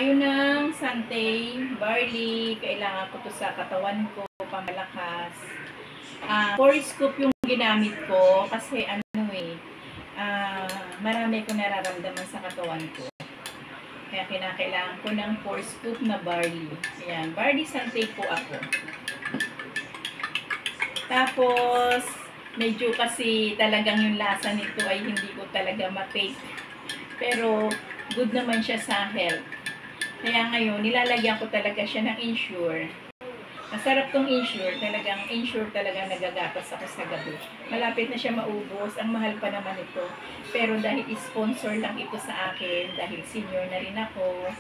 tayo ng Santay barley. Kailangan ko to sa katawan ko, pamalakas. 4 scoop yung ginamit ko kasi marami ko nararamdaman sa katawan ko. Kaya kinakailangan ko ng 4 scoop na barley. Ayan, barley Santay po ako. Tapos, medyo kasi talagang yung lasa nito ay hindi ko talaga ma-take. Pero, good naman siya sa health. Kaya ngayon, nilalagyan ko talaga siya ng Ensure. Masarap tong Ensure. Talagang Ensure talaga nagagatas ako sa gabi. Malapit na siya maubos. Ang mahal pa naman ito. Pero dahil sponsor lang ito sa akin, dahil senior na rin ako,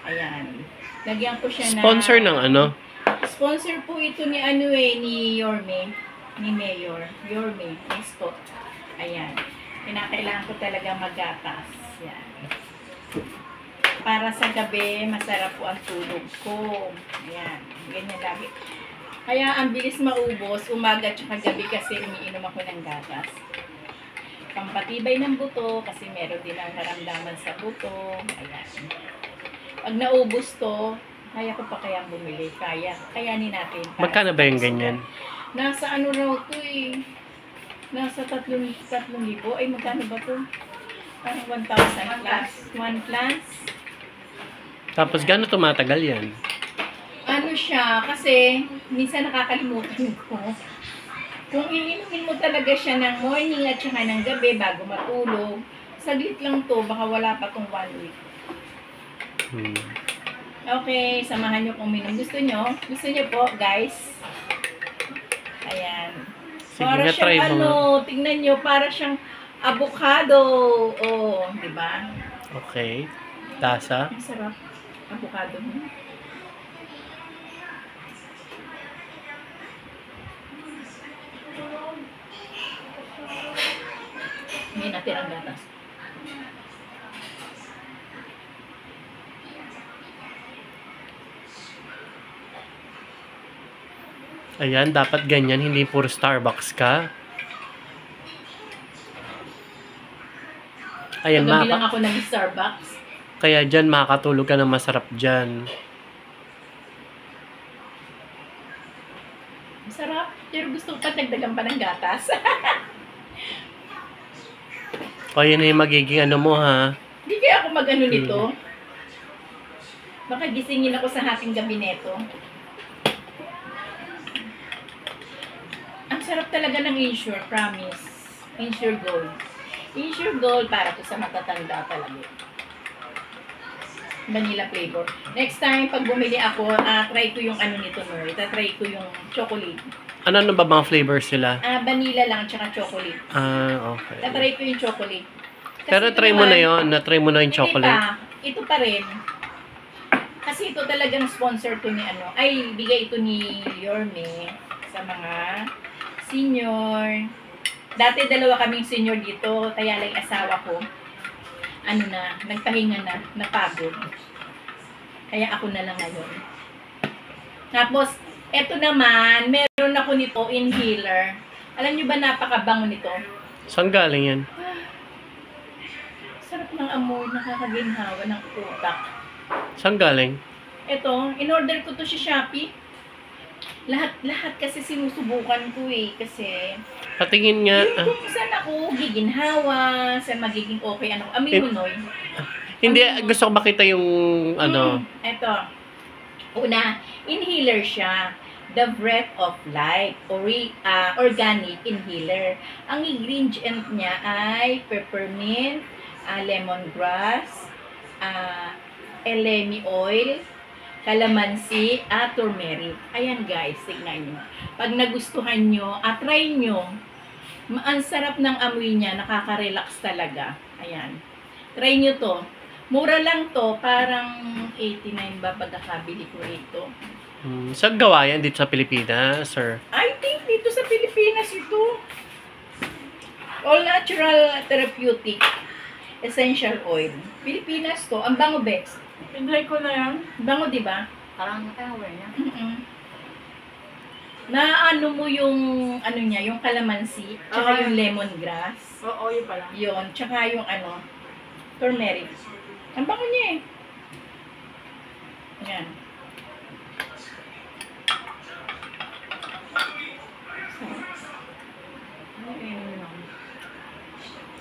ayan. Lagyan ko siya na... Sponsor ng ano? Sponsor po ito ni ni Yorme. Ni Mayor. Yorme. Esco. Ayan. Kinakailangan ko talaga magatas. Yan. Para sa gabi, masarap po ang tulog ko. Ayan. Ganyan lagi. Kaya ang bilis maubos, umaga at gabi kasi umiinom ako ng gatas. Pampatibay ng buto kasi meron din ang naramdaman sa buto. Ayan. Pag naubos to, kaya ko pa kayang bumili. Kayanin natin. Magkano ba yung ganyan? Nasa ano raw to eh. Nasa 3,000. Ay, magkano ba to? Parang 1,000 plus. 1 plus. Tapos gano'n tumatagal yan? Ano siya, kasi minsan nakakalimutan ko. Kung iinumin mo talaga siya ng morning at saka ng gabi bago matulog, saglit lang to, baka wala pa tong 1 week. Okay, samahan nyo kung minum. Gusto nyo? Gusto nyo po, guys? Ayan. Sige, Para siyang tingnan nyo, para siyang avocado. Oh, di ba? Okay. Tasa? Ang sarap. Avocado mo. Hindi natirang gatas. Ayan, dapat ganyan, hindi puro Starbucks ka. Ayan, Kagabi lang ako ng Starbucks. Kaya dyan, makakatulog ka ng masarap dyan. Masarap. Pero gusto ko pa nagdagan pa ng gatas. O, yan na yung magiging ano mo, ha? Hindi kaya ako mag-ano nito. Baka gisingin ako sa ating gabineto. Ang sarap talaga ng Ensure, promise. Ensure Gold. Ensure Gold para po sa matatanda talaga. Vanilla flavor. Next time, pag bumili ako, try ko yung ano nito, Mer. Try ko yung chocolate. Ano ba mga flavors sila? Vanilla lang, tsaka chocolate. Okay. Try ko yung chocolate. Kasi Pero try mo na yun. Na-try mo na yung chocolate. Ito pa rin. Kasi ito talagang sponsor to ni ano. Ay, bigay ito ni Yorme sa mga senior. Dati dalawa kaming senior dito. Kaya lang asawa ko. Nagpahinga na. Napagod. Kaya ako na lang ngayon. Tapos, eto naman, meron ako nito, inhaler. Alam nyo ba napakabango nito? Saan galing yan? Sarap ng amoy, nakakaginhawa ng utak. Saan galing? Ito, in-order ko to sa Shopee. Lahat kasi sinusubukan ko eh. Kasi, Patingin nga. kung saan ako giginhawa, saan magiging okay, amoy hunoy. Hindi, gusto ko makita yung ano. Ito. Una, inhaler siya. The Breath of Life. Organic inhaler. Ang ingredient niya ay peppermint, lemongrass, elemi oil, calamansi, at turmeric. Ayan guys, tignan nyo. Pag nagustuhan nyo, try nyo. Ang sarap ng amoy niya, nakaka-relax talaga. Ayan. Try nyo to. Mura lang to, parang 89 ba pagkakabili ko rito. Saan gawa yan? Dito sa Pilipinas, sir? I think dito sa Pilipinas ito. All Natural Therapeutic Essential Oil. Pilipinas to. Ang bango, Bex. Pinlay ko na yan. Bango, di ba? Parang nakawin niya. Na ano mo yung, yung calamansi, tsaka yung lemongrass. Oo, yun pala. Yun, tsaka yung turmeric. Ang bango niya eh. Yan.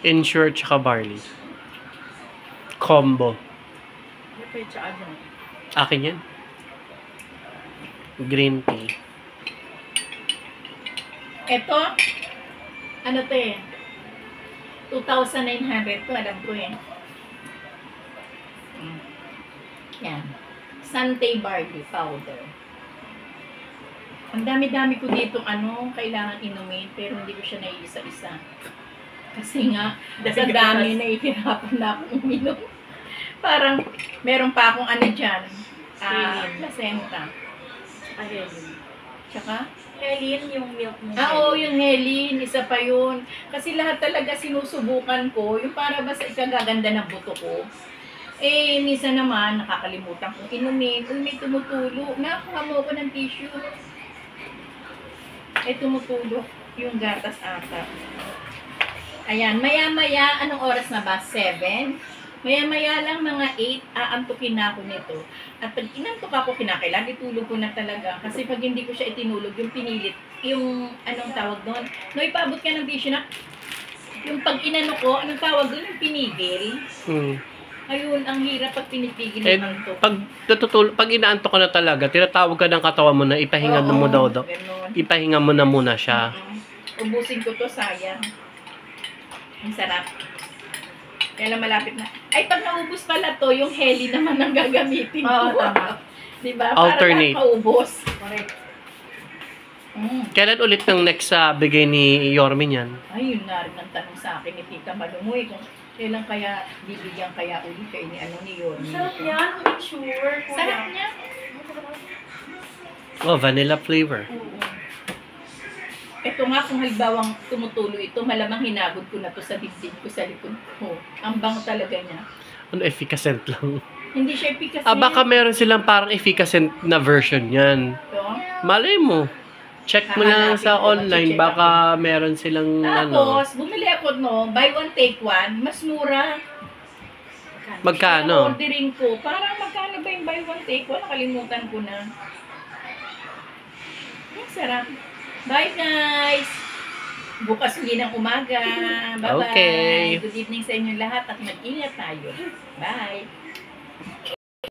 Ensure tsaka barley. Combo. May pa tsaka dyan. Akin yan. Green tea. Ito, ano to eh? 2,900 to, alam ko eh. Yan. Sante barley powder. Ang dami-dami ko dito kailangan inumin, pero hindi ko siya naiisa-isa. Kasi nga, sa dami nahihirapan na akong uminom. Parang, meron pa akong dyan, placenta. Ayun. Tsaka, Helene, yung milk mo. oo, yung Helene, isa pa yun. Kasi lahat talaga sinusubukan ko, yung para ba sa ikagaganda ng buto ko. Eh, minsan naman, nakakalimutan kong inumin. Kung may tumutulo, nakuha mo ko ng tissue. Eh, tumutulo yung gatas ata. Ayan, maya-maya, anong oras na ba? 7? Maya-maya lang mga 8, aantukin na ako nito. At pag inantok ako, kinakailan, itulog ko na talaga. Kasi pag hindi ko siya itinulog, yung pinilit, yung anong tawag doon? No, ipaabot ka ng tissue na, yung pag inano ko, anong tawag doon? Yung pinigil. Ayun, ang hirap pag pinipigil Eh, ng antok. pag inaantok ka na talaga, tinatawag ka ng katawan mo na ipahinga na mo daw. Ganun. Ipahinga mo na muna siya. Ubusin ko to, sayang. Ang sarap. Kaya lang malapit na. Ay, pag naubos pala to, yung heli naman ang gagamitin ko. Oo, tama. Diba? Alternate. Para kaubos. Correct. Kailan ulit ng next bigay ni Yormin yan? Ay, yun nga rin ang tanong sa akin ni Tita Malungoy. Kung kailan kaya bibigyan kaya ulit kayo ni Yormi. Sarap yan. Make sure. Sarap niya. Oh, vanilla flavor. Ito nga, kung halimbawang tumutulo ito, malamang hinagod ko na to sa dibdib ko sa likod ko. Ang bango talaga niya. Ano, efficacent lang. Hindi siya efficacy. Baka meron silang parang efficacent na version yan. Ito. Malay mo. Check mo lang sa online, baka meron silang Tapos, bumili ako buy one take one, mas mura. Magkano? Ordering ko. Parang magkano ba yung buy one take one? Nakalimutan ko na. Ang sarap. Bye guys! Bukas ulit ng umaga. Bye-bye. Okay. Good evening sa inyo lahat at mag-ingat tayo. Bye!